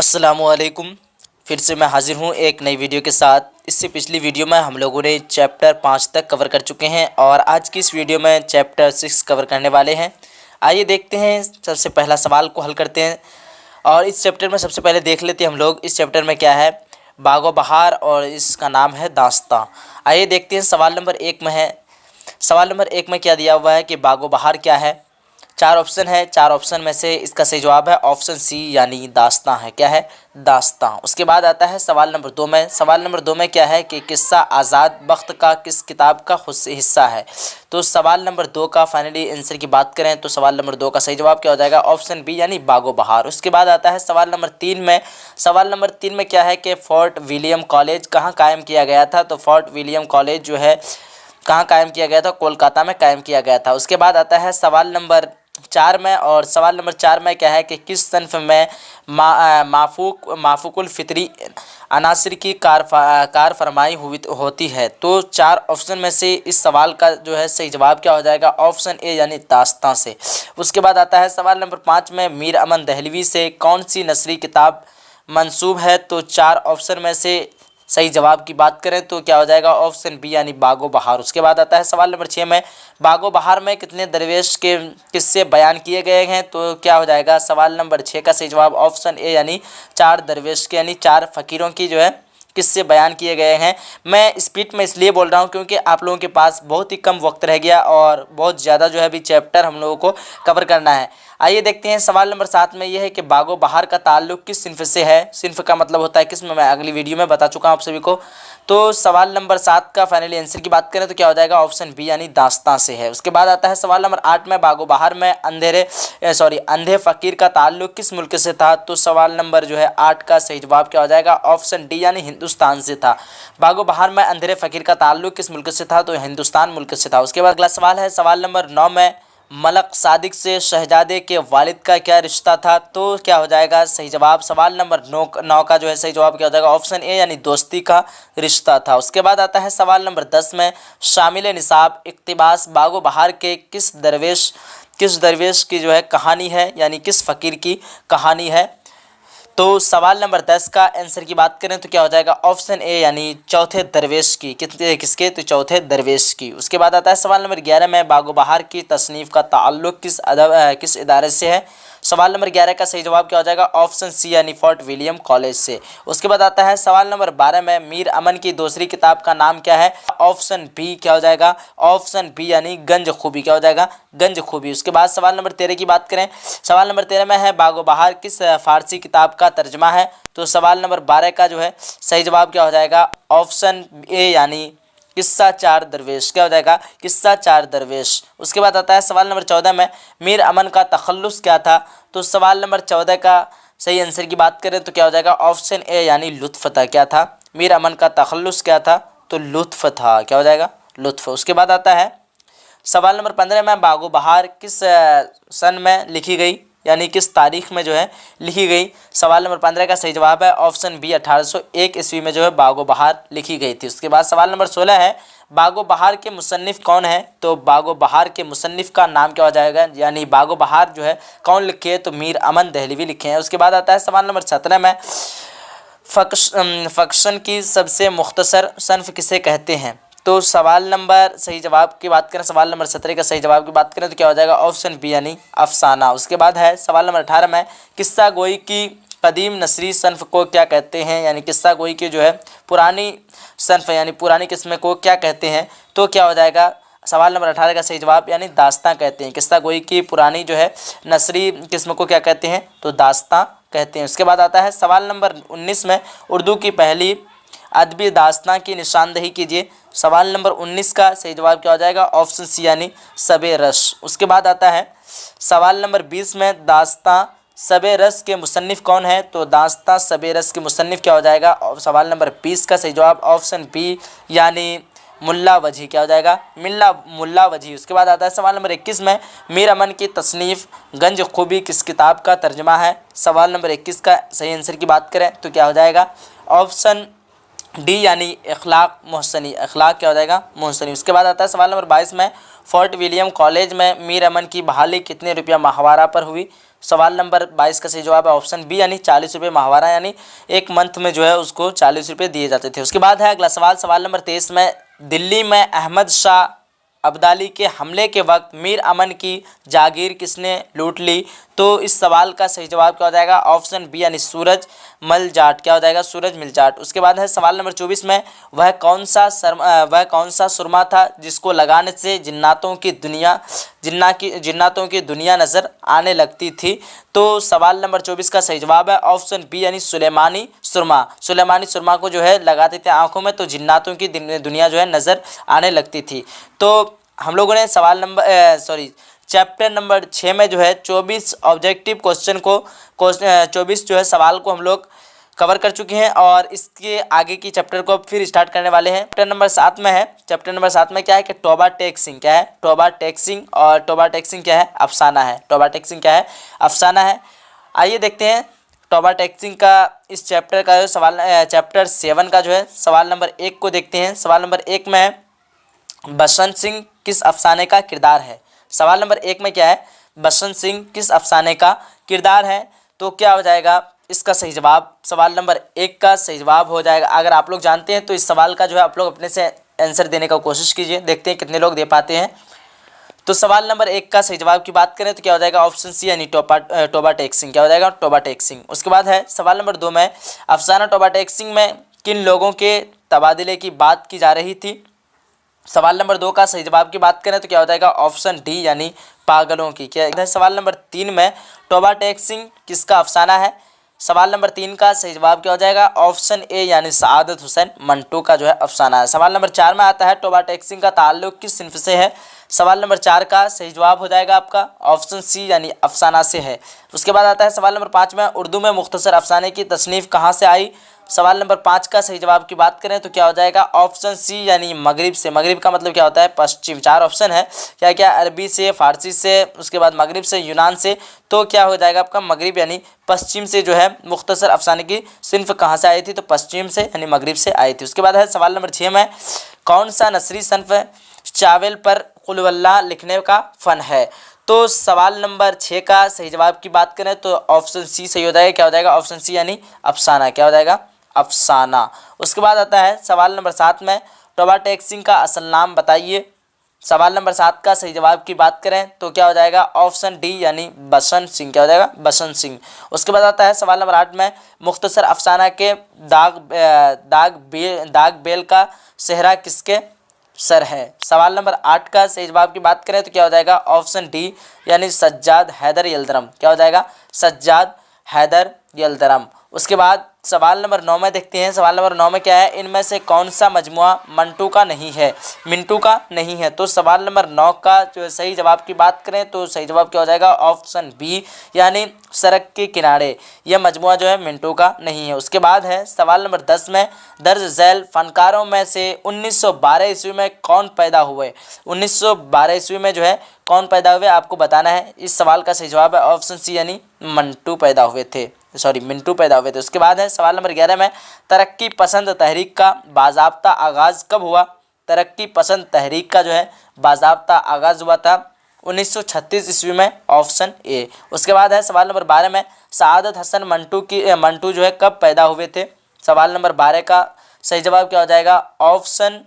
अस्सलामुअलैकुम। फिर से मैं हाज़िर हूँ एक नई वीडियो के साथ। इससे पिछली वीडियो में हम लोगों ने चैप्टर 5 तक कवर कर चुके हैं और आज की इस वीडियो में चैप्टर 6 कवर करने वाले हैं। आइए देखते हैं, सबसे पहला सवाल को हल करते हैं। और इस चैप्टर में सबसे पहले देख लेते हैं हम लोग इस चैप्टर में क्या है। बागो बहार और इसका नाम है दास्तां। आइए देखते हैं सवाल नंबर 1 में है। सवाल नंबर 1 में क्या दिया हुआ है कि बागो बहार क्या है। 4 ऑप्शन है, 4 ऑप्शन में से इसका सही जवाब है ऑप्शन सी यानी दास्तां है। क्या है? दास्तां। उसके बाद आता है सवाल नंबर 2 में। सवाल नंबर 2 में क्या है कि किस्सा आज़ाद बख्त का किस किताब का हिस्सा है। तो सवाल नंबर 2 का फाइनली आंसर की बात करें तो सवाल नंबर 2 का सही जवाब क्या हो जाएगा? ऑप्शन बी यानी बागो बहार। उसके बाद आता है सवाल नंबर 3 में। सवाल नंबर 3 में क्या है कि फोर्ट विलियम कॉलेज कहाँ कायम किया गया था। तो फोर्ट विलियम कॉलेज जो है कहाँ कायम किया गया था? कोलकाता में कायम किया गया था। उसके बाद आता है सवाल नंबर 4 में। और सवाल नंबर 4 में क्या है कि किस सन्फ में माफूकुल फितरी अनासिर की कार फरमाई होती है। तो 4 ऑप्शन में से इस सवाल का जो है सही जवाब क्या हो जाएगा? ऑप्शन ए यानी दास्तां से। उसके बाद आता है सवाल नंबर 5 में मीर अमन दहलवी से कौन सी नसरी किताब मंसूब है। तो 4 ऑप्शन में से सही जवाब की बात करें तो क्या हो जाएगा? ऑप्शन बी यानी बागो बहार। उसके बाद आता है सवाल नंबर 6 में बागो बहार में कितने दरवेश के किस्से बयान किए गए हैं। तो क्या हो जाएगा? सवाल नंबर 6 का सही जवाब ऑप्शन ए यानी 4 दरवेश के यानी 4 फ़कीरों की जो है किससे बयान किए गए हैं। मैं स्पीड में इसलिए बोल रहा हूँ क्योंकि आप लोगों के पास बहुत ही कम वक्त रह गया और बहुत ज़्यादा जो है अभी चैप्टर हम लोगों को कवर करना है। आइए देखते हैं सवाल नंबर 7 में यह है कि बागो बहार का ताल्लुक किस सिन्फ से है। सिन्फ का मतलब होता है किस्म, मैं अगली वीडियो में बता चुका हूँ आप सभी को। तो सवाल नंबर 7 का फाइनली आंसर की बात करें तो क्या हो जाएगा? ऑप्शन बी यानी दास्तां से है। उसके बाद आता है सवाल नंबर 8 में बागो बहार में अंधे फ़कीर का ताल्लुक किस मुल्क से था। तो सवाल नंबर जो है 8 का सही जवाब क्या हो जाएगा? ऑप्शन डी यानी हिंदुस्तान से था। बागो बहार में अंधेरे फ़कीर का ताल्लुक किस मुल्क से था। तो हिंदुस्तान मुल्क से था। उसके बाद अगला सवाल है सवाल नंबर 9 में मलक सादिक से शहजादे के वालिद का क्या रिश्ता था। तो क्या हो जाएगा सही जवाब? सवाल नंबर 9 का जो है सही जवाब क्या हो जाएगा? ऑप्शन ए यानी दोस्ती का रिश्ता था। उसके बाद आता है सवाल नंबर 10 में शामिल निसाब इक़्तिबास बागो बहार के किस दरवेश की जो है कहानी है, यानी किस फ़कीर की कहानी है। तो सवाल नंबर 10 का आंसर की बात करें तो क्या हो जाएगा? ऑप्शन ए यानी चौथे दरवेश की। किसके? तो चौथे दरवेश की। उसके बाद आता है सवाल नंबर 11 में बागो बहार की तसनीफ़ का ताल्लुक किस इदारे से है। सवाल नंबर 11 का सही जवाब क्या हो जाएगा? ऑप्शन सी यानी फोर्ट विलियम कॉलेज से। उसके बाद आता है सवाल नंबर 12 में मीर अमन की दूसरी किताब का नाम क्या है। ऑप्शन बी क्या हो जाएगा? ऑप्शन बी यानी गंज खूबी। क्या हो जाएगा? गंज खूबी। उसके बाद सवाल नंबर 13 की बात करें। सवाल नंबर 13 में है बागो बहार किस फ़ारसी किताब का तर्जमा है। तो सवाल नंबर 12 का जो है सही जवाब क्या हो जाएगा? ऑप्शन ए यानी किस्सा 4 दरवेश। क्या हो जाएगा? किस्सा 4 दरवेश। उसके बाद आता है सवाल नंबर 14 में मीर अमन का तखल्लुस क्या था। तो सवाल नंबर 14 का सही आंसर की बात करें तो क्या हो जाएगा? ऑप्शन ए यानी लुत्फ़ था। क्या था? मीर अमन का तखल्लुस क्या था? तो लुत्फ़ था। क्या हो जाएगा? लुत्फ़। उसके बाद आता है सवाल नंबर 15 में बागो बहार किस सन में लिखी गई, यानी किस तारीख में जो है लिखी गई। सवाल नंबर 15 का सही जवाब है ऑप्शन बी 1801 ईस्वी में जो है बागो बहार लिखी गई थी। उसके बाद सवाल नंबर 16 है बागो बहार के मुसन्निफ़ कौन है। तो बागो बहार के मुसन्निफ़ का नाम क्या हो जाएगा, यानी बागो बहार जो है कौन लिखे। तो मीर अमन दहलवी लिखे हैं। उसके बाद आता है सवाल नंबर 17 में फ़क्शन की सबसे मुख्तसर सन्फ़ किसे कहते हैं। तो सवाल नंबर सही जवाब की बात करें, सवाल नंबर 17 का सही जवाब की बात करें तो क्या हो जाएगा? ऑप्शन बी यानी अफसाना। उसके बाद है सवाल नंबर 18 में किस्सा गोई की कदीम नसरी सन्फ़ को क्या कहते हैं, यानी किस्सा गोई की जो है पुरानी सन्फ़ यानी पुरानी किस्म को क्या कहते हैं। तो क्या हो जाएगा? सवाल नंबर 18 का सही जवाब यानी दास्तां कहते हैं। किस्सा गोई की पुरानी जो है नसरी किस्म को क्या कहते हैं। तो दास्तां कहते हैं। उसके बाद आता है सवाल नंबर 19 में उर्दू की पहली अदबी दास्तां की निशानदेही कीजिए। सवाल नंबर 19 का सही जवाब क्या हो जाएगा? ऑप्शन सी यानी सबे रश। उसके बाद आता है सवाल नंबर 20 में दास्तां सबे रस के मुसन्निफ़ कौन है। तो दास्तां सबे रस के मुसन्निफ़ क्या हो जाएगा? और सवाल नंबर 20 का सही जवाब ऑप्शन बी यानी मुल्ला वजी। क्या हो जाएगा? मुल्ला वजी। उसके बाद आता है सवाल नंबर 21 में मीर अमन की तसनीफ़ गंज खूबी किस किताब का तर्जमा है। सवाल नंबर 21 का सही आंसर की बात करें तो क्या हो जाएगा? ऑप्शन डी यानी अखलाक मोहसनी। अखलाक क्या हो जाएगा? मोहसनी। उसके बाद आता है सवाल नंबर 22 में फोर्ट विलियम कॉलेज में मीर अमन की बहाली कितने रुपया माहवारा पर हुई। सवाल नंबर 22 का सही जवाब है ऑप्शन बी यानी 40 रुपये माहवारा, यानी एक मंथ में जो है उसको 40 रुपये दिए जाते थे। उसके बाद है अगला सवाल, सवाल नंबर 23 में, दिल्ली में अहमद शाह अब्दाली के हमले के वक्त मीर अमन की जागीर किसने लूट ली? तो इस सवाल का सही जवाब क्या हो जाएगा? ऑप्शन बी यानी सूरज मल जाट। क्या हो जाएगा? सूरज मिल जाट। उसके बाद है सवाल नंबर 24 में, वह कौन सा सुरमा था जिसको लगाने से जिन्नातों की दुनिया नज़र आने लगती थी? तो सवाल नंबर 24 का सही जवाब है ऑप्शन बी यानी सुलेमानी सुरमा। सुलेमानी सुरमा को जो है लगाते थे आंखों में, तो जिन्नातों की दुनिया जो है नज़र आने लगती थी। तो हम लोगों ने चैप्टर नंबर 6 में जो है 24 ऑब्जेक्टिव क्वेश्चन को 24 जो है सवाल को हम लोग कवर कर चुके हैं, और इसके आगे की चैप्टर को अब फिर स्टार्ट करने वाले हैं। चैप्टर नंबर 7 में है, चैप्टर नंबर 7 में क्या है कि टोबा टेक्सिंग क्या है? टोबा टेक्सिंग। और टोबा टेक्सिंग क्या है? अफसाना है। टोबा टेक्सिंग क्या है? अफसाना है। आइए देखते हैं टोबा टेक्सिंग का इस चैप्टर का जो सवाल, चैप्टर 7 का जो है सवाल नंबर 1 को देखते हैं। सवाल नंबर 1 में है, बसंत सिंह किस अफसाने का किरदार है? सवाल नंबर 1 में क्या है? बसंत सिंह किस अफसाने का किरदार है? तो क्या हो जाएगा इसका सही जवाब? सवाल नंबर 1 का सही जवाब हो जाएगा, अगर आप लोग जानते हैं तो इस सवाल का जो है आप लोग अपने से आंसर देने का कोशिश कीजिए, देखते हैं कितने लोग दे पाते हैं। तो सवाल नंबर 1 का सही जवाब की बात करें तो क्या हो जाएगा? ऑप्शन सी यानी टोबा टेक्सिंग। क्या हो जाएगा? टोबा टेक्सिंग। उसके बाद है सवाल नंबर 2 में, अफसाना टोबा टेक्सिंग में किन लोगों के तबादले की बात की जा रही थी? सवाल नंबर 2 का सही जवाब की बात करें तो क्या हो जाएगा? ऑप्शन डी यानी पागलों की। क्या है? सवाल नंबर 3 में, टोबा टेक्सिंग किसका अफसाना है? सवाल नंबर 3 का सही जवाब क्या हो जाएगा? ऑप्शन ए यानी सआदत हुसैन मंटू का जो है अफसाना है। सवाल नंबर 4 में आता है, टोबा टेक्सिंग का ताल्लुक किस सिन्फ से है? सवाल नंबर 4 का सही जवाब हो जाएगा आपका ऑप्शन सी यानी अफसाना से है। उसके बाद आता है सवाल नंबर 5 में, उर्दू में मुख्तसर अफसाने की तसनीफ़ कहाँ से आई? सवाल नंबर 5 का सही जवाब की बात करें तो क्या हो जाएगा? ऑप्शन सी यानी मगरिब से। मगरिब का मतलब क्या होता है? पश्चिम। 4 ऑप्शन है, क्या क्या? अरबी से, फारसी से, उसके बाद मगरिब से, यूनान से। तो क्या हो जाएगा आपका? मगरिब यानी पश्चिम से जो है मुख्तसर अफसाने की सिन्फ कहाँ से आई थी? तो पश्चिम से यानी मगरिब से आई थी। उसके बाद है सवाल नंबर 6 में, कौन सा नसरी सन्फ चावल पर कुल वल्लाह लिखने का फ़न है? तो सवाल नंबर 6 का सही जवाब की बात करें तो ऑप्शन सी सही हो जाएगा। क्या हो जाएगा? ऑप्शन सी यानी अफसाना। क्या हो जाएगा? अफसाना। उसके बाद आता है सवाल नंबर 7 में, टोबा टेक्सिंग का असल नाम बताइए। सवाल नंबर 7 का सही जवाब की बात करें तो क्या हो जाएगा? ऑप्शन डी यानी बसंत सिंह। क्या हो जाएगा? बसंत सिंह। उसके बाद आता है सवाल नंबर 8 में, मुख्तसर अफसाना के दाग बेल का सेहरा किसके सर है? सवाल नंबर 8 का सही जवाब की बात करें तो क्या हो जाएगा? ऑप्शन डी यानी सज्जाद हैदर यल्दरम। क्या हो जाएगा? सज्जाद हैदर यल्दरम। उसके बाद सवाल नंबर 9 में देखते हैं। सवाल नंबर 9 में क्या है? इनमें से कौन सा मजमुआ मिंटू का नहीं है? तो सवाल नंबर 9 का जो सही जवाब की बात करें तो सही जवाब क्या हो जाएगा? ऑप्शन बी यानी सड़क के किनारे। यह मजमुआ जो है मिंटू का नहीं है। उसके बाद है सवाल नंबर 10 में, दर्ज झैल फनकारों में से 1912 ईस्वी में कौन पैदा हुए? 1912 ईस्वी में जो है कौन पैदा हुए आपको बताना है। इस सवाल का सही जवाब है ऑप्शन सी यानी मिंटू पैदा हुए थे। उसके बाद है सवाल नंबर 11 में, तरक्की पसंद तहरीक का बाज़ाब्ता आगाज़ कब हुआ? तरक्की पसंद तहरीक का जो है बाज़ाब्ता आगाज़ हुआ था 1936 ईस्वी में। Option A. उसके बाद है सवाल नंबर 12 में, सआदत हसन मंटू जो है कब पैदा हुए थे? सवाल नंबर 12 का सही जवाब क्या हो जाएगा? ऑप्शन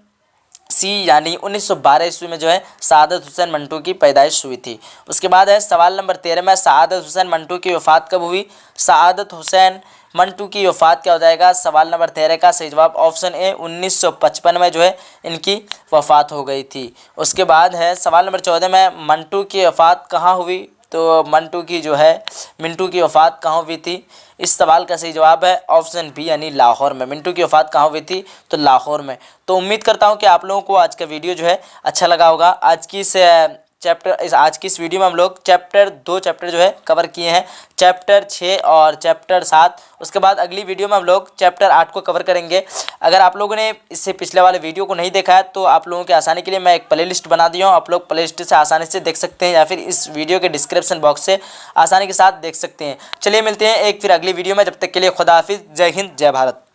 सी यानी 1912 ईस्वी में जो है सआदत हुसैन मंटू की पैदाइश हुई थी। उसके बाद है सवाल नंबर 13 में, सआदत हुसैन मंटू की वफ़ात कब हुई? सआदत हुसैन मंटू की वफ़ात क्या हो जाएगा? सवाल नंबर 13 का सही जवाब ऑप्शन ए 1955 में जो है इनकी वफ़ात हो गई थी। उसके बाद है सवाल नंबर 14 में, मंटू की वफ़ात कहाँ हुई? तो मिंटू की वफ़ात कहाँ हुई थी? इस सवाल का सही जवाब है ऑप्शन बी यानी लाहौर में। मिंटू की वफ़ात कहाँ हुई थी? तो लाहौर में। तो उम्मीद करता हूँ कि आप लोगों को आज का वीडियो जो है अच्छा लगा होगा। आज की इस वीडियो में हम लोग दो चैप्टर जो है कवर किए हैं, चैप्टर 6 और चैप्टर 7। उसके बाद अगली वीडियो में हम लोग चैप्टर 8 को कवर करेंगे। अगर आप लोगों ने इससे पिछले वाले वीडियो को नहीं देखा है तो आप लोगों के आसानी के लिए मैं एक प्लेलिस्ट बना दिया हूँ, आप लोग प्लेलिस्ट से आसानी से देख सकते हैं या फिर इस वीडियो के डिस्क्रिप्शन बॉक्स से आसानी के साथ देख सकते हैं। चलिए मिलते हैं एक फिर अगली वीडियो में, जब तक के लिए खुदा हाफिज़। जय हिंद, जय भारत।